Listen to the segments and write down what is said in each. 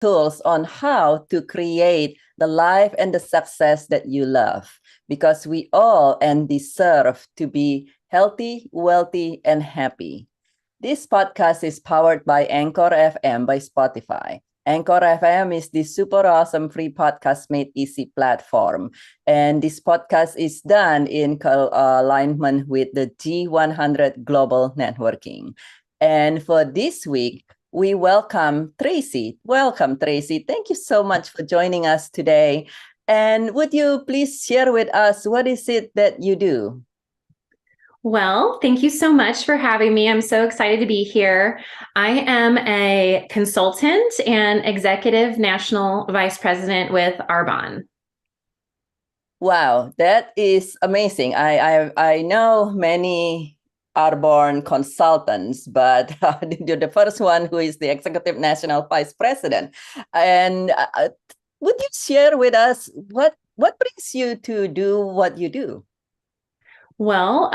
tools on how to create the life and the success that you love, because we all and deserve to be healthy, wealthy, and happy. This podcast is powered by Anchor FM by Spotify. Anchor FM is the super awesome free podcast made easy platform. And this podcast is done in alignment with the G100 Global Networking. And for this week, we welcome Tracy. Welcome, Tracy. Thank you so much for joining us today. And would you please share with us what is it that you do? Well, thank you so much for having me. I'm so excited to be here. I am a consultant and executive national vice president with Arbonne. Wow, that is amazing. I know many Arbonne consultants, but you're the first one who is the executive national vice president. And would you share with us what brings you to do what you do? Well,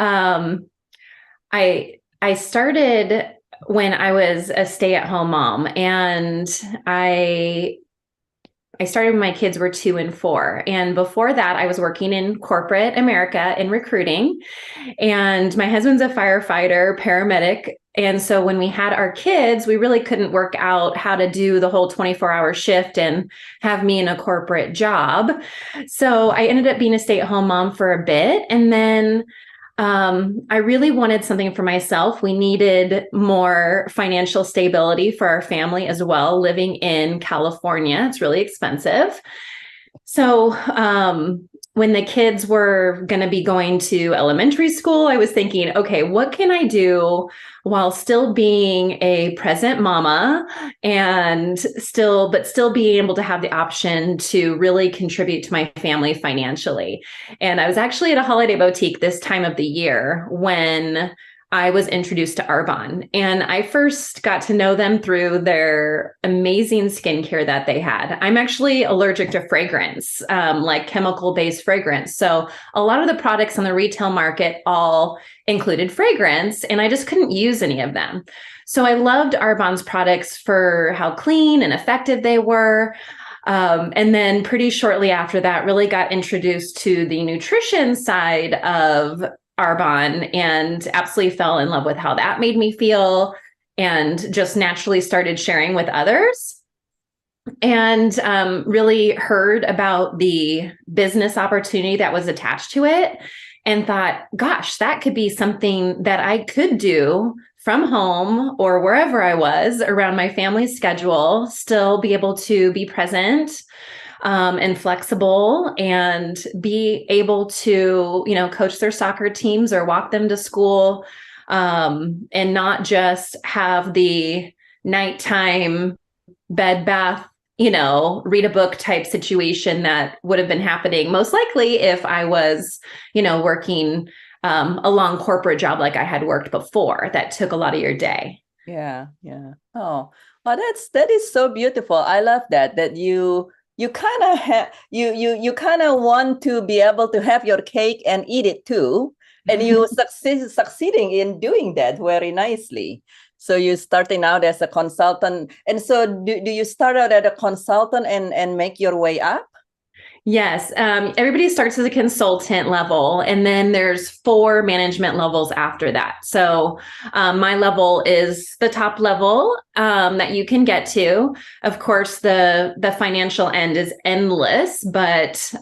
I started when I was a stay-at-home mom, and I started when my kids were 2 and 4. And before that, I was working in corporate America in recruiting. And my husband's a firefighter, paramedic. And so when we had our kids, we really couldn't work out how to do the whole 24-hour shift and have me in a corporate job. So I ended up being a stay-at-home mom for a bit. And then I really wanted something for myself. We needed more financial stability for our family as well, living in California. It's really expensive. So when the kids were going to be going to elementary school, I was thinking, okay, what can I do while still being a present mama and still being able to have the option to really contribute to my family financially. And I was actually at a holiday boutique this time of the year when I was introduced to Arbonne, and I first got to know them through their amazing skincare that they had. I'm actually allergic to fragrance, like chemical-based fragrance. So a lot of the products on the retail market all included fragrance, and I just couldn't use any of them. So I loved Arbonne's products for how clean and effective they were. And then pretty shortly after that, really got introduced to the nutrition side of Arbonne and absolutely fell in love with how that made me feel, and just naturally started sharing with others, and really heard about the business opportunity that was attached to it, and thought, gosh, that could be something that I could do from home or wherever I was around my family's schedule, still be able to be present and flexible, and be able to, coach their soccer teams or walk them to school, and not just have the nighttime bed bath, read a book type situation that would have been happening most likely if I was, working a long corporate job like I had worked before that took a lot of your day. Yeah. Oh, well, that is so beautiful. I love that you kind of have you kind of want to be able to have your cake and eat it too, and you succeeding in doing that very nicely. So you're starting out as a consultant, and so do you start out as a consultant and make your way up? Yes. Everybody starts as a consultant level, and then there's 4 management levels after that. So my level is the top level that you can get to. Of course, the financial end is endless, but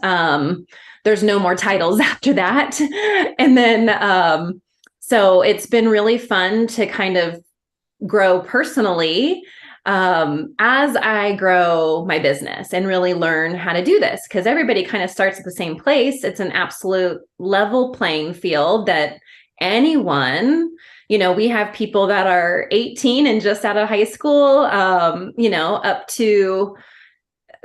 there's no more titles after that. And then, so it's been really fun to kind of grow personally as I grow my business and really learn how to do this, because everybody kind of starts at the same place. It's an absolute level playing field that anyone, we have people that are 18 and just out of high school, up to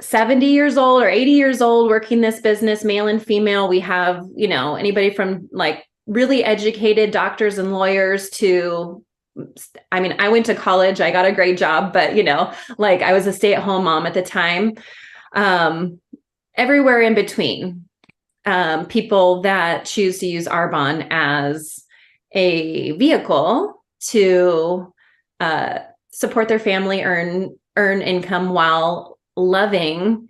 70 years old or 80 years old working this business, male and female. We have, anybody from like really educated doctors and lawyers to, I went to college, I got a great job, but I was a stay-at-home mom at the time. Everywhere in between, people that choose to use Arbonne as a vehicle to support their family, earn earn income while loving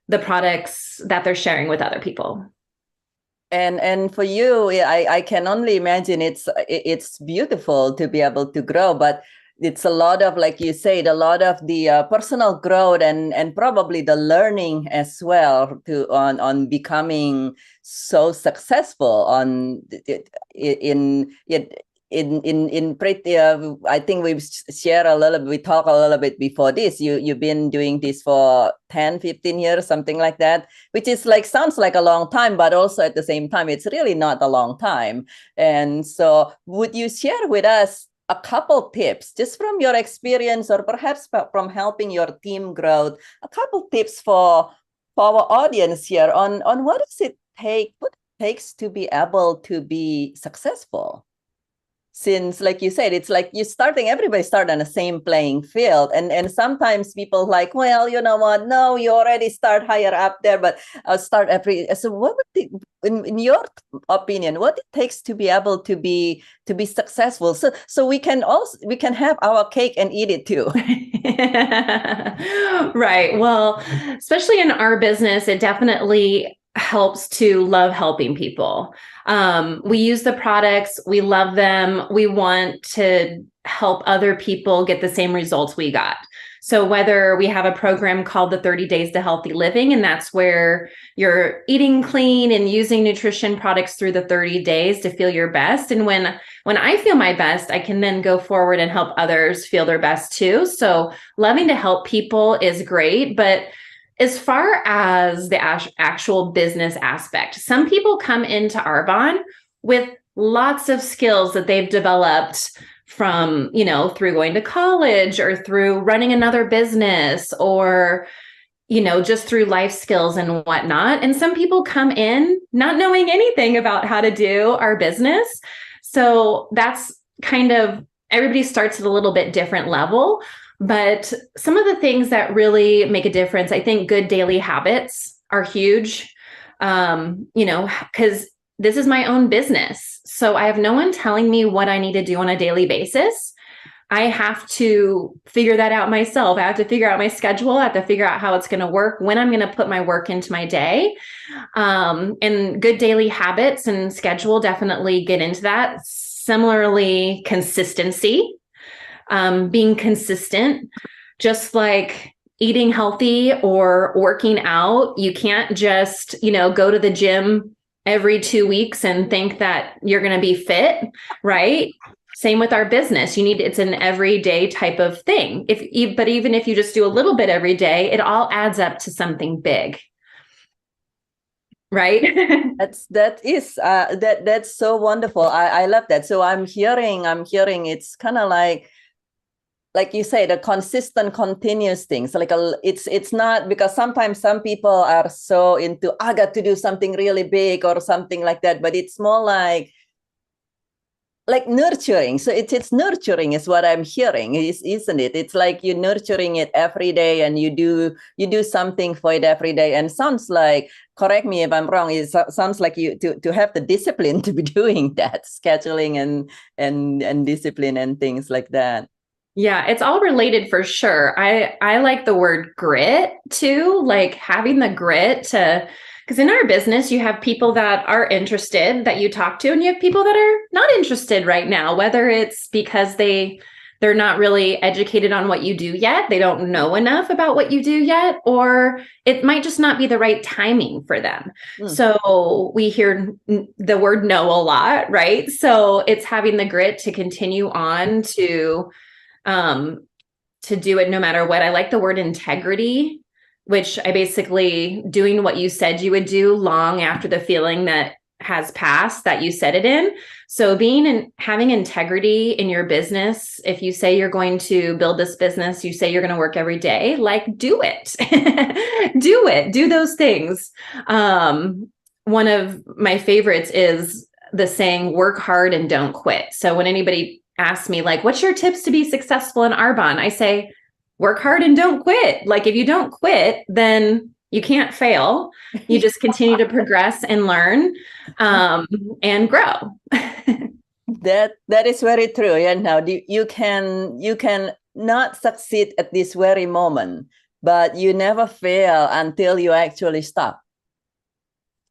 the products that they're sharing with other people. And for you, I can only imagine it's beautiful to be able to grow, but it's a lot of, like you said, a lot of the personal growth and probably the learning as well to on becoming so successful on in pretty I think we've shared a little bit, we talked a little bit before this. You've been doing this for 10-15 years, something like that, which is like, sounds like a long time, but also at the same time it's really not a long time. And so would you share with us a couple tips just from your experience, or perhaps from helping your team grow, a couple tips for our audience here on what it takes to be able to be successful? Since, like you said, it's like everybody start on the same playing field. And sometimes people like, well, you know what? No, you already start higher up there, but I'll start so what would in your opinion, what it takes to be able to be successful? So we can have our cake and eat it too. Right. Well, especially in our business, it definitely helps to love helping people. We use the products, we love them, we want to help other people get the same results we got. So whether we have a program called the 30 Days to Healthy Living, and that's where you're eating clean and using nutrition products through the 30 days to feel your best. And when I feel my best, I can then go forward and help others feel their best too. So loving to help people is great, but as far as the actual business aspect, some people come into Arbonne with lots of skills that they've developed from, through going to college or through running another business, or, just through life skills and whatnot. And some people come in not knowing anything about how to do our business. So that's kind of, everybody starts at a little bit different level. But some of the things that really make a difference, I think good daily habits are huge, because this is my own business. So I have no one telling me what I need to do on a daily basis. I have to figure that out myself. I have to figure out my schedule. I have to figure out how it's going to work, when I'm going to put my work into my day. And good daily habits and schedule definitely get into that. Similarly, consistency. Being consistent, just like eating healthy or working out. You can't just, go to the gym every 2 weeks and think that you're going to be fit, right? Same with our business. It's an everyday type of thing. But even if you just do a little bit every day, it all adds up to something big. Right. That's so wonderful. I love that. So I'm hearing it's kind of like you say, the consistent, continuous things. Like it's not, because sometimes some people are so into, I got to do something really big or something like that, but it's more like nurturing. So it's nurturing is what I'm hearing, isn't it? It's like you're nurturing it every day, and you do something for it every day. And sounds like, correct me if I'm wrong, it sounds like you to have the discipline to be doing that, scheduling and discipline and things like that. Yeah, it's all related for sure. I like the word grit too, like having the grit to, because in our business, you have people that are interested that you talk to, and you have people that are not interested right now, whether it's because they're not really educated on what you do yet, they don't know enough about what you do yet, or it might just not be the right timing for them. So we hear the word no a lot, right? So it's having the grit to continue on to do it no matter what. I like the word integrity, which I basically doing what you said you would do long after the feeling that has passed that you said it in. So having integrity in your business. If you say you're going to build this business, you say you're going to work every day, like do it, do those things. One of my favorites is the saying, work hard and don't quit. So when anybody asks me, like, what's your tips to be successful in Arbonne? I say, work hard and don't quit. Like, if you don't quit, then you can't fail. You just continue to progress and learn, and grow. That is very true. And now you can not succeed at this very moment, but you never fail until you actually stop.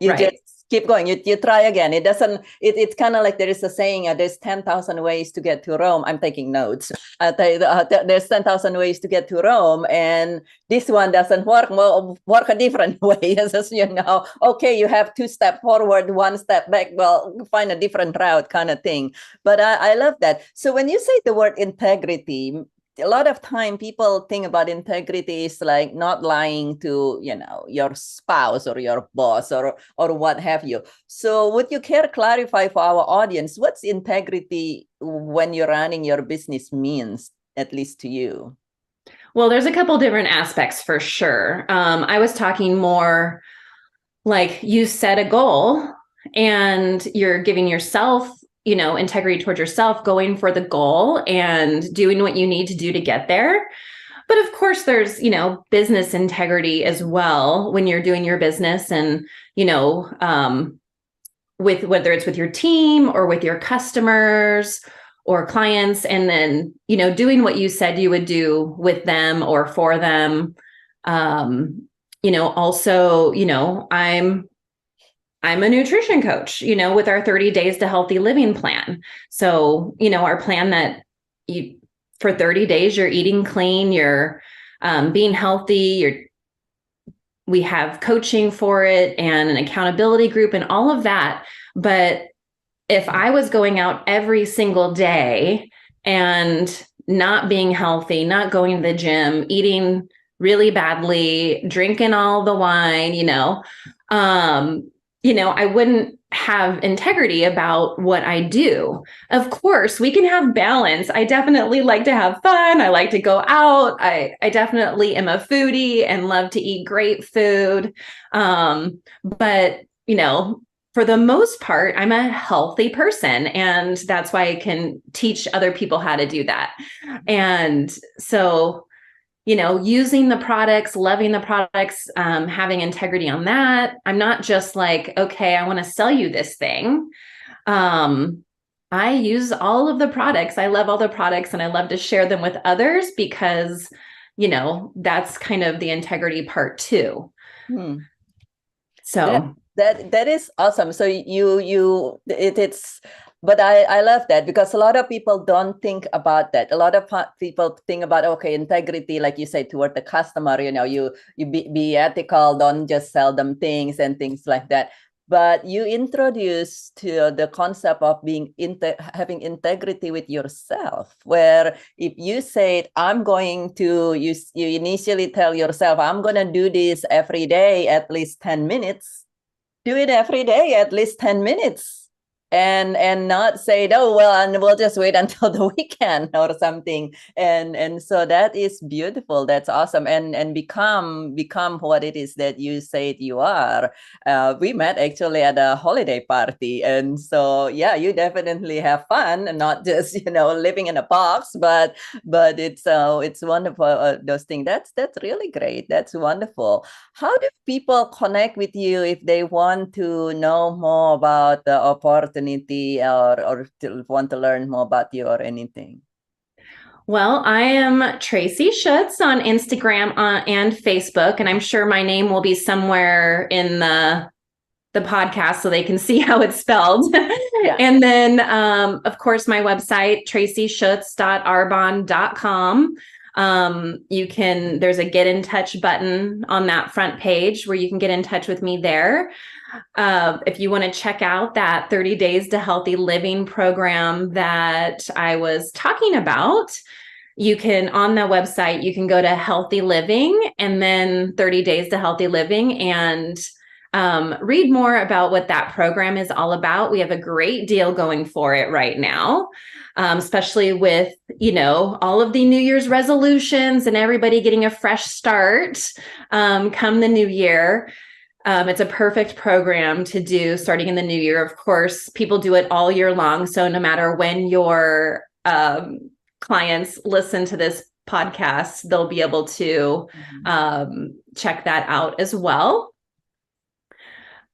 You Right. just keep going. You try again. It doesn't, it's kind of like there is a saying, there's 10,000 ways to get to Rome. I'm taking notes. There's 10,000 ways to get to Rome, and this one doesn't work. Well, work a different way. As you know, okay, you have 2 steps forward, 1 step back. Well, find a different route kind of thing. But I love that. So when you say the word integrity, a lot of time people think about integrity is like not lying to, your spouse or your boss or what have you. So would you care clarify for our audience what's integrity when you're running your business means, at least to you? Well, there's a couple different aspects for sure. I was talking more like you set a goal and you're giving yourself, integrity towards yourself, going for the goal and doing what you need to do to get there. But of course, there's, business integrity as well when you're doing your business and, with whether it's with your team or with your customers or clients, and then, doing what you said you would do with them or for them. Also, I'm a nutrition coach, with our 30 days to healthy living plan. So, our plan that for 30 days, you're eating clean, you're being healthy, we have coaching for it and an accountability group and all of that. But if I was going out every single day and not being healthy, not going to the gym, eating really badly, drinking all the wine, I wouldn't have integrity about what I do. Of course, we can have balance. I definitely like to have fun. I like to go out. I definitely am a foodie and love to eat great food. But, for the most part, I'm a healthy person, and that's why I can teach other people how to do that. And so, using the products, loving the products, having integrity on that. I'm not just like, okay, I want to sell you this thing. I use all of the products. I love all the products and I love to share them with others because, that's kind of the integrity part too. So that is awesome. So it's, but I love that because a lot of people don't think about that. A lot of people think about, okay, integrity, like you say, toward the customer, you be ethical, don't just sell them things and things like that. But you introduce to the concept of being having integrity with yourself, where if you say, I'm going to, you initially tell yourself, I'm going to do this every day, at least 10 minutes. Do it every day, at least 10 minutes. And not say, oh, well, and we'll just wait until the weekend or something. And so that is beautiful. That's awesome. And become what it is that you said you are. We met actually at a holiday party. And so, yeah, you definitely have fun and not just, living in a box, but it's wonderful. Those things. That's really great. That's wonderful. How do people connect with you if they want to know more about the opportunity or want to learn more about you or anything? Well, I am Tracy Schutz on Instagram and Facebook, and I'm sure my name will be somewhere in the podcast so they can see how it's spelled. Yeah. And then, of course, my website, tracyschutz.arbonne.com. There's a get in touch button on that front page where you can get in touch with me there. If you want to check out that 30 Days to Healthy Living program that I was talking about, you can, on the website, you can go to Healthy Living and then 30 Days to Healthy Living and read more about what that program is all about. We have a great deal going for it right now, especially with, all of the New Year's resolutions and everybody getting a fresh start come the new year. It's a perfect program to do starting in the new year. Of course, people do it all year long. So no matter when your clients listen to this podcast, they'll be able to check that out as well.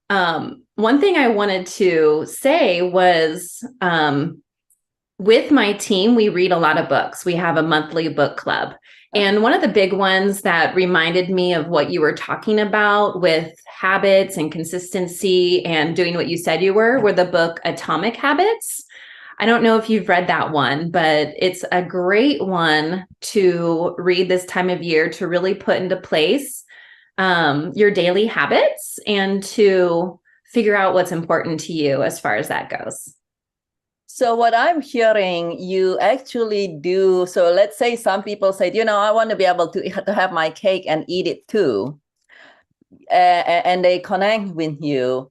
One thing I wanted to say was with my team, we read a lot of books. We have a monthly book club. And one of the big ones that reminded me of what you were talking about with habits and consistency and doing what you said you were the book Atomic Habits. I don't know if you've read that one, but it's a great one to read this time of year to really put into place your daily habits and to figure out what's important to you as far as that goes. So what I'm hearing you actually do, so let's say some people say, I want to be able to have my cake and eat it too. And they connect with you.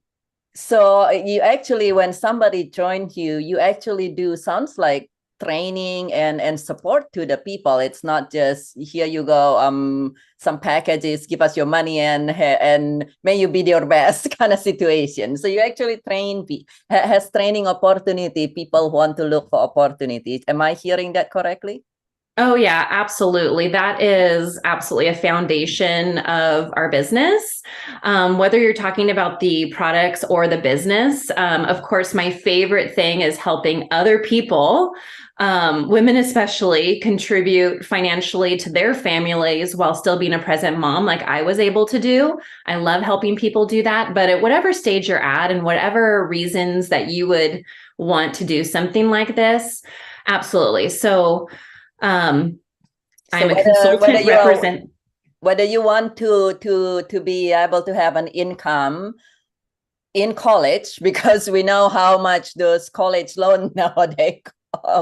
So you actually, when somebody joins you, you actually do, sounds like training and support to the people. It's not just here you go, some packages, give us your money and may you be your best kind of situation. So you actually has training opportunity, people who want to look for opportunities. Am I hearing that correctly? Oh, yeah, absolutely. That is absolutely a foundation of our business. Whether you're talking about the products or the business, of course, my favorite thing is helping other people, women especially, contribute financially to their families while still being a present mom like I was able to do. I love helping people do that. But at whatever stage you're at and whatever reasons that you would want to do something like this, absolutely. So I'm a consultant represent. Whether you want to be able to have an income in college, because we know how much those college loans nowadays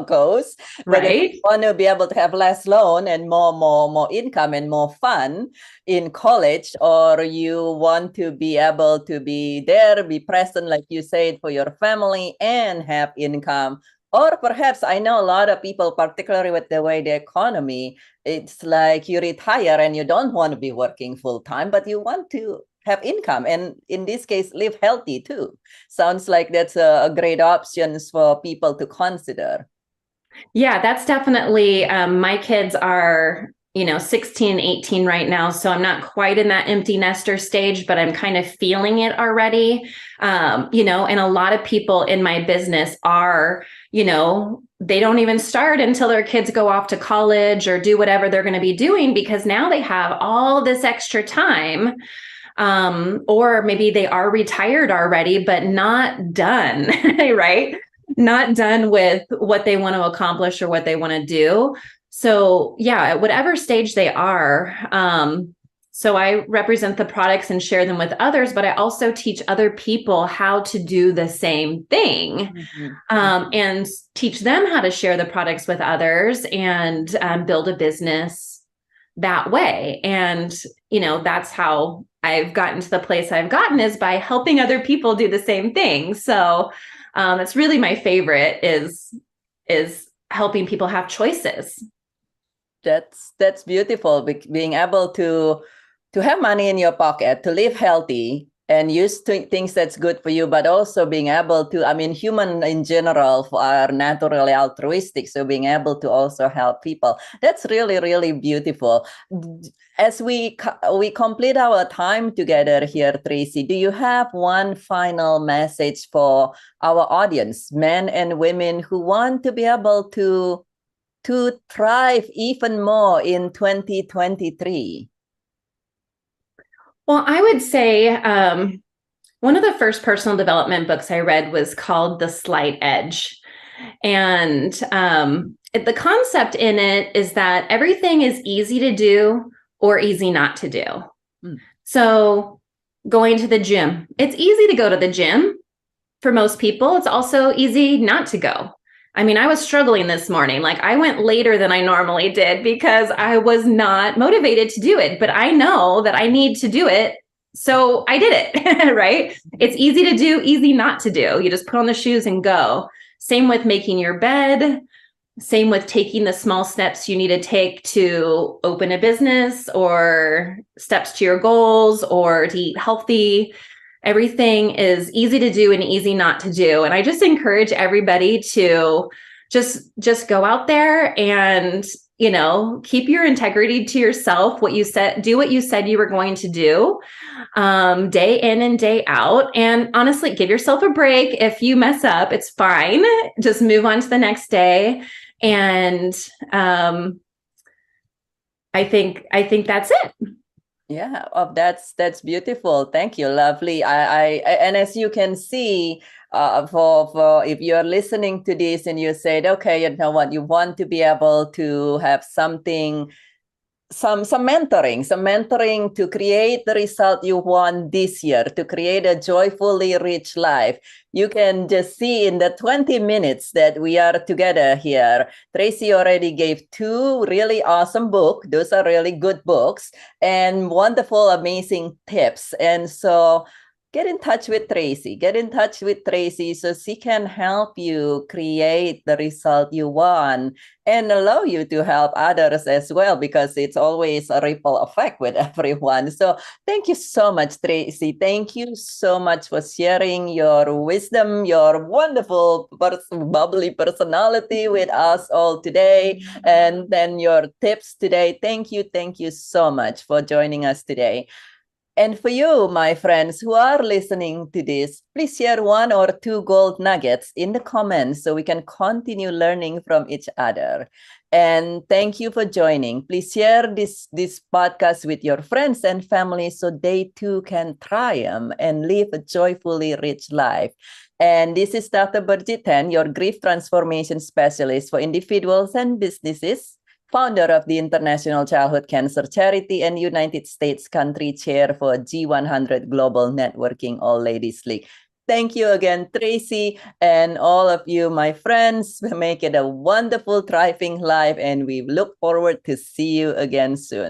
goes. Whether Right. you want to be able to have less loan and more income and more fun in college, or you want to be able to be there, be present, like you said, for your family and have income. Or perhaps I know a lot of people, particularly with the way the economy, it's like you retire and you don't want to be working full time, but you want to have income. And in this case, live healthy too. Sounds like that's a great option for people to consider. Yeah, that's definitely, my kids are, 16, 18 right now. So I'm not quite in that empty nester stage, but I'm kind of feeling it already. And a lot of people in my business are, they don't even start until their kids go off to college or do whatever they're going to be doing, because now they have all this extra time. Or maybe they are retired already, but not done, right? Not done with what they want to accomplish or what they want to do. So yeah, at whatever stage they are. So I represent the products and share them with others, but I also teach other people how to do the same thing, and teach them how to share the products with others and build a business that way. And, that's how I've gotten to the place I've gotten, is by helping other people do the same thing. So it's really my favorite is helping people have choices. That's beautiful. Being able to have money in your pocket, to live healthy and use things that's good for you, but also being able to, human in general are naturally altruistic. So being able to also help people, that's really, really beautiful. As we complete our time together here, Tracy, do you have one final message for our audience, men and women who want to be able to thrive even more in 2023? Well, I would say one of the first personal development books I read was called The Slight Edge. And the concept in it is that everything is easy to do or easy not to do. So going to the gym, it's easy to go to the gym for most people. It's also easy not to go. I was struggling this morning. Like, I went later than I normally did because I was not motivated to do it, but I know that I need to do it. So I did it, right? It's easy to do, easy not to do. You just put on the shoes and go. Same with making your bed. Same with taking the small steps you need to take to open a business, or steps to your goals, or to eat healthy. Everything is easy to do and easy not to do. And I just encourage everybody to just go out there and, keep your integrity to yourself, do what you said you were going to do, day in and day out. And honestly, give yourself a break. If you mess up, it's fine. Just move on to the next day. And I think that's it. Yeah, that's beautiful. Thank you, lovely. And as you can see, for if you're listening to this and you said, okay, you know what, you want to be able to have something, some mentoring to create the result you want this year, to create a joyfully rich life. You can just see in the 20 minutes that we are together here, Tracy already gave 2 really awesome books. Those are really good books and wonderful, amazing tips. And so get in touch with Tracy. Get in touch with Tracy so she can help you create the result you want and allow you to help others as well, because it's always a ripple effect with everyone. So thank you so much, Tracy. Thank you so much for sharing your wisdom, your wonderful, bubbly personality with us all today, and then your tips today. Thank you so much for joining us today. And for you, my friends who are listening to this, please share 1 or 2 gold nuggets in the comments so we can continue learning from each other. And thank you for joining. Please share this podcast with your friends and family so they too can triumph and live a joyfully rich life. And this is Dr. Burjit Ten, your grief transformation specialist for individuals and businesses, founder of the International Childhood Cancer Charity and United States country chair for G100 Global Networking All Ladies League. Thank you again, Tracy, and all of you, my friends. Make it a wonderful, thriving life, and we look forward to see you again soon.